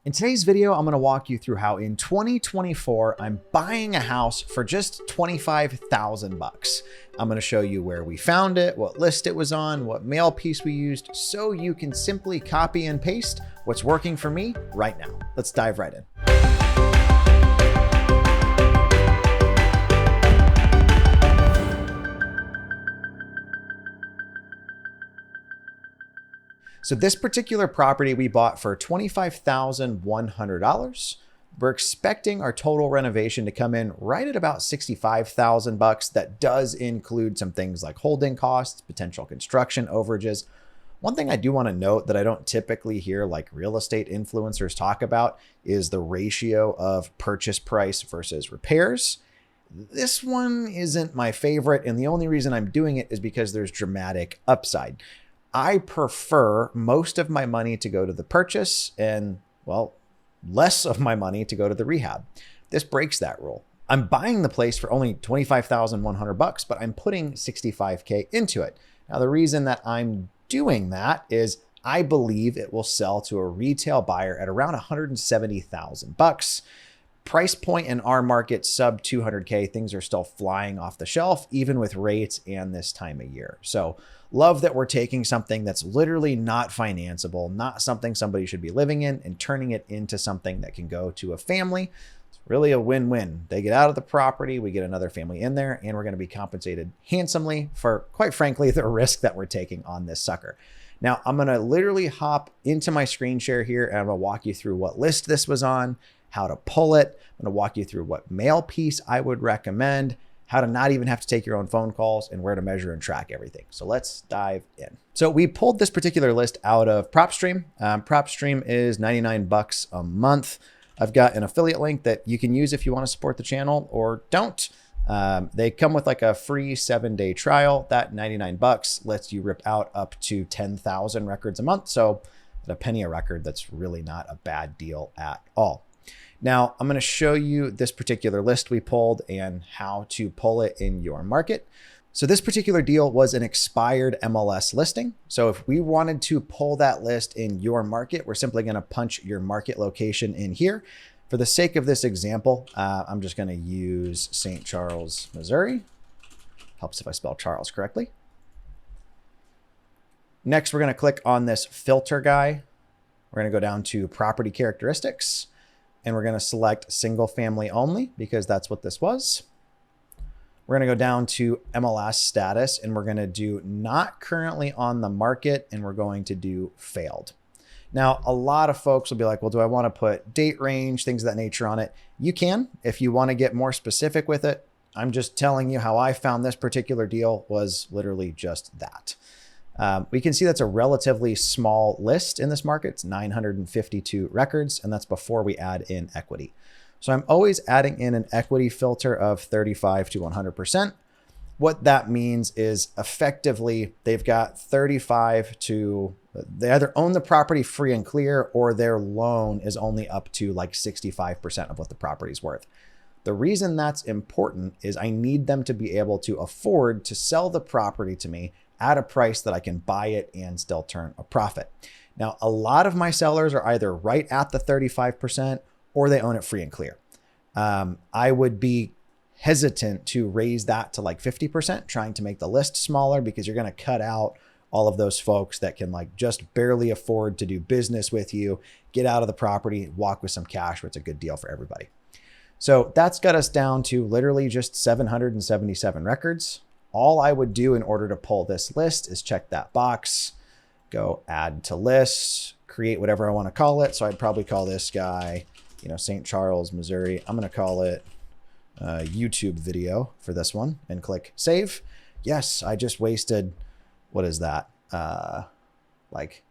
In today's video, I'm going to walk you through how in 2024, I'm buying a house for just $25,000. I'm going to show you where we found it, what list it was on, what mail piece we used, so you can simply copy and paste what's working for me right now. Let's dive right in. So this particular property we bought for $25,100. We're expecting our total renovation to come in right at about $65,000. That does include some things like holding costs, potential construction overages. One thing I do want to note that I don't typically hear like real estate influencers talk about is the ratio of purchase price versus repairs. This one isn't my favorite, and the only reason I'm doing it is because there's dramatic upside. I prefer most of my money to go to the purchase and, well, less of my money to go to the rehab. This breaks that rule. I'm buying the place for only $25,100, but I'm putting $65K into it. Now, the reason that I'm doing that is I believe it will sell to a retail buyer at around $170,000. Price point in our market sub 200K, things are still flying off the shelf, even with rates and this time of year. So love that we're taking something that's literally not financeable, not something somebody should be living in, and turning it into something that can go to a family. It's really a win-win. They get out of the property, we get another family in there, and we're going to be compensated handsomely for, quite frankly, the risk that we're taking on this sucker. Now, I'm going to literally hop into my screen share here, and I'm going to walk you through what list this was on, how to pull it. I'm going to walk you through what mail piece I would recommend, how to not even have to take your own phone calls, and where to measure and track everything. So let's dive in. So we pulled this particular list out of PropStream. PropStream is $99 a month. I've got an affiliate link that you can use if you want to support the channel or don't. They come with like a free 7-day trial. That $99 lets you rip out up to 10,000 records a month. So at a penny a record, that's really not a bad deal at all. Now, I'm going to show you this particular list we pulled and how to pull it in your market. So this particular deal was an expired MLS listing. So if we wanted to pull that list in your market, we're simply going to punch your market location in here. For the sake of this example, I'm just going to use St. Charles, Missouri. Helps if I spell Charles correctly. Next, we're going to click on this filter guy. We're going to go down to property characteristics. And we're going to select single family only because that's what this was. We're going to go down to MLS status and we're going to do not currently on the market, and we're going to do failed. Now, a lot of folks will be like, well, do I want to put date range, things of that nature on it? You can, if you want to get more specific with it. I'm just telling you how I found this particular deal was literally just that. We can see that's a relatively small list in this market. It's 952 records, and that's before we add in equity. So I'm always adding in an equity filter of 35 to 100%. What that means is effectively they've got 35 to, they either own the property free and clear or their loan is only up to like 65% of what the property's worth. The reason that's important is I need them to be able to afford to sell the property to me at a price that I can buy it and still turn a profit. Now, a lot of my sellers are either right at the 35% or they own it free and clear. I would be hesitant to raise that to like 50%, trying to make the list smaller, because you're going to cut out all of those folks that can like just barely afford to do business with you, get out of the property, walk with some cash, where it's a good deal for everybody. So that's got us down to literally just 777 records. All I would do in order to pull this list is check that box, go add to list, create whatever I want to call it. So I'd probably call this guy, St. Charles, Missouri. I'm going to call it YouTube video for this one and click save. Yes, I just wasted, what is that? Like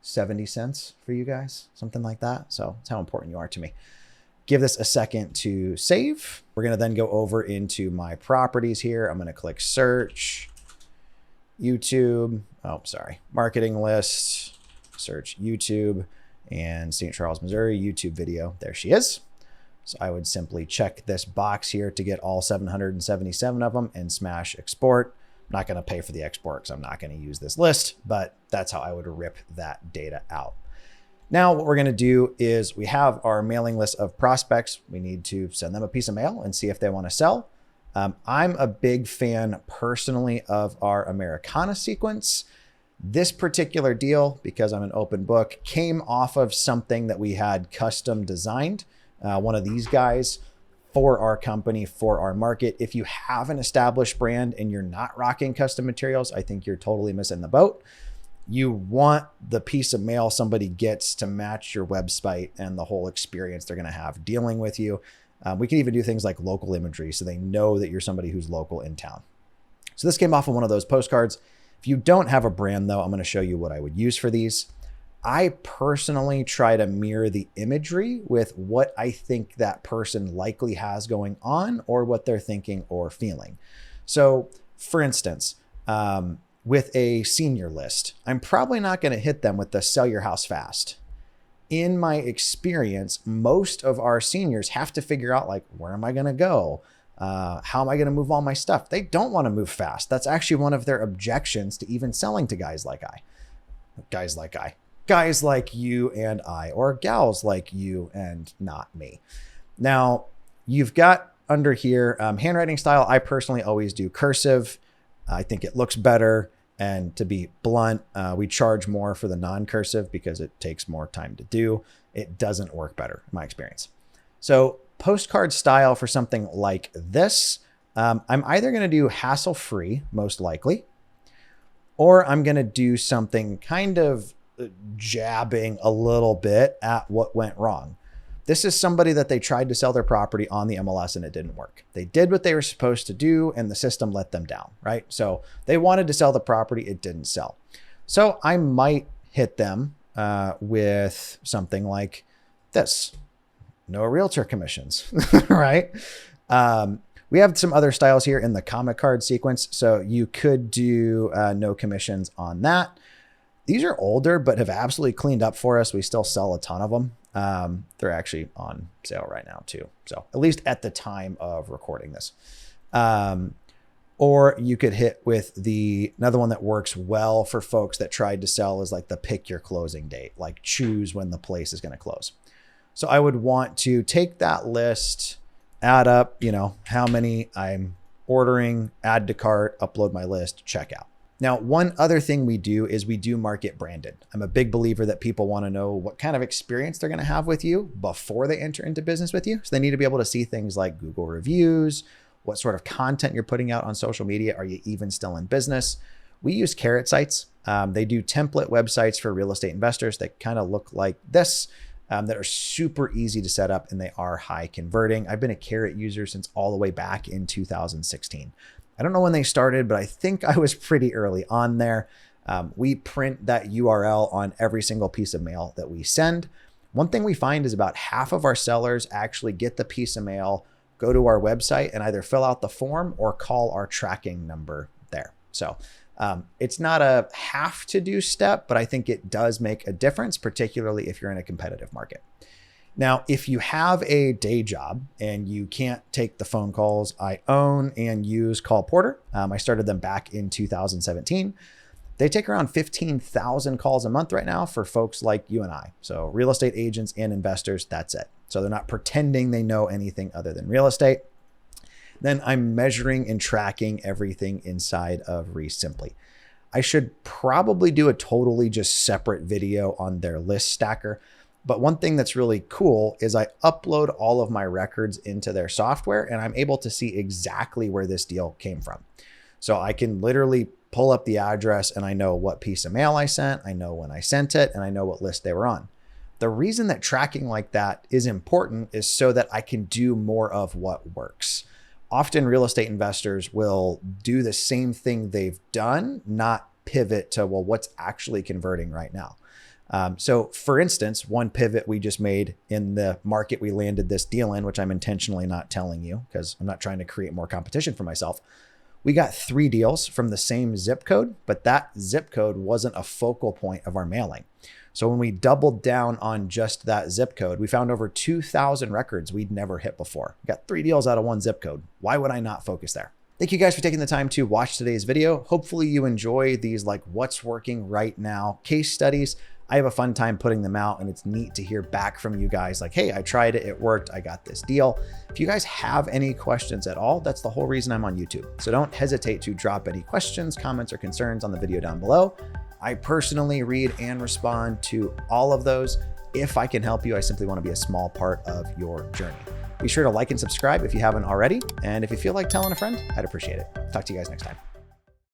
70 cents for you guys, something like that. So that's how important you are to me. Give this a second to save. We're going to then go over into my properties here. I'm going to click search, YouTube. Oh, sorry. Marketing list, search YouTube, and St. Charles, Missouri, YouTube video. There she is. So I would simply check this box here to get all 777 of them and smash export. I'm not going to pay for the export because I'm not going to use this list, but that's how I would rip that data out. Now what we're going to do is we have our mailing list of prospects. We need to send them a piece of mail and see if they want to sell. I'm a big fan personally of our Americana sequence. This particular deal, because I'm an open book, came off of something that we had custom designed. One of these guys for our company, for our market. If you have an established brand and you're not rocking custom materials, I think you're totally missing the boat. You want the piece of mail somebody gets to match your website and the whole experience they're going to have dealing with you. We can even do things like local imagery so they know that you're somebody who's local in town. So this came off of one of those postcards. If you don't have a brand though, I'm going to show you what I would use for these. I personally try to mirror the imagery with what I think that person likely has going on or what they're thinking or feeling. So for instance, with a senior list, I'm probably not going to hit them with the sell your house fast. In my experience, most of our seniors have to figure out like, where am I going to go? How am I going to move all my stuff? They don't want to move fast. That's actually one of their objections to even selling to guys like you and I, or gals like you and not me. Now you've got under here, handwriting style. I personally always do cursive. I think it looks better. And to be blunt, we charge more for the non-cursive because it takes more time to do. It doesn't work better in my experience. So postcard style for something like this, I'm either going to do hassle-free, most likely, or I'm going to do something kind of jabbing a little bit at what went wrong. This is somebody that they tried to sell their property on the MLS and it didn't work. They did what they were supposed to do and the system let them down, right? So they wanted to sell the property, it didn't sell. So I might hit them with something like this. No realtor commissions, right? We have some other styles here in the comic card sequence. So you could do no commissions on that. These are older, but have absolutely cleaned up for us. We still sell a ton of them. They're actually on sale right now too. So at least at the time of recording this, or you could hit with another one that works well for folks that tried to sell is like the pick your closing date, like choose when the place is going to close. So I would want to take that list, add up, how many I'm ordering, add to cart, upload my list, check out. Now, one other thing we do is we do market branded. I'm a big believer that people want to know what kind of experience they're going to have with you before they enter into business with you. So they need to be able to see things like Google reviews, what sort of content you're putting out on social media. Are you even still in business? We use Carrot sites. They do template websites for real estate investors that kind of look like this, that are super easy to set up and they are high converting. I've been a Carrot user since all the way back in 2016. I don't know when they started, but I think I was pretty early on there. We print that URL on every single piece of mail that we send. One thing we find is about half of our sellers actually get the piece of mail, go to our website and either fill out the form or call our tracking number there. So it's not a have to do step, but I think it does make a difference, particularly if you're in a competitive market. Now, if you have a day job and you can't take the phone calls, I own and use Call Porter. I started them back in 2017. They take around 15,000 calls a month right now for folks like you and I. So real estate agents and investors, that's it. So they're not pretending they know anything other than real estate. Then I'm measuring and tracking everything inside of Simply. I should probably do a totally just separate video on their list stacker. But one thing that's really cool is I upload all of my records into their software and I'm able to see exactly where this deal came from. So I can literally pull up the address and I know what piece of mail I sent, I know when I sent it, and I know what list they were on. The reason that tracking like that is important is so that I can do more of what works. Often real estate investors will do the same thing they've done, not pivot to, well, what's actually converting right now. So for instance, one pivot we just made in the market we landed this deal in, which I'm intentionally not telling you because I'm not trying to create more competition for myself. We got 3 deals from the same zip code, but that zip code wasn't a focal point of our mailing. So when we doubled down on just that zip code, we found over 2,000 records we'd never hit before. We got 3 deals out of 1 zip code. Why would I not focus there? Thank you guys for taking the time to watch today's video. Hopefully you enjoy these like what's working right now case studies. I have a fun time putting them out, and it's neat to hear back from you guys like, hey, I tried it, it worked, I got this deal. If you guys have any questions at all, that's the whole reason I'm on YouTube. So don't hesitate to drop any questions, comments, or concerns on the video down below. I personally read and respond to all of those. If I can help you, I simply want to be a small part of your journey. Be sure to like and subscribe if you haven't already. And if you feel like telling a friend, I'd appreciate it. Talk to you guys next time.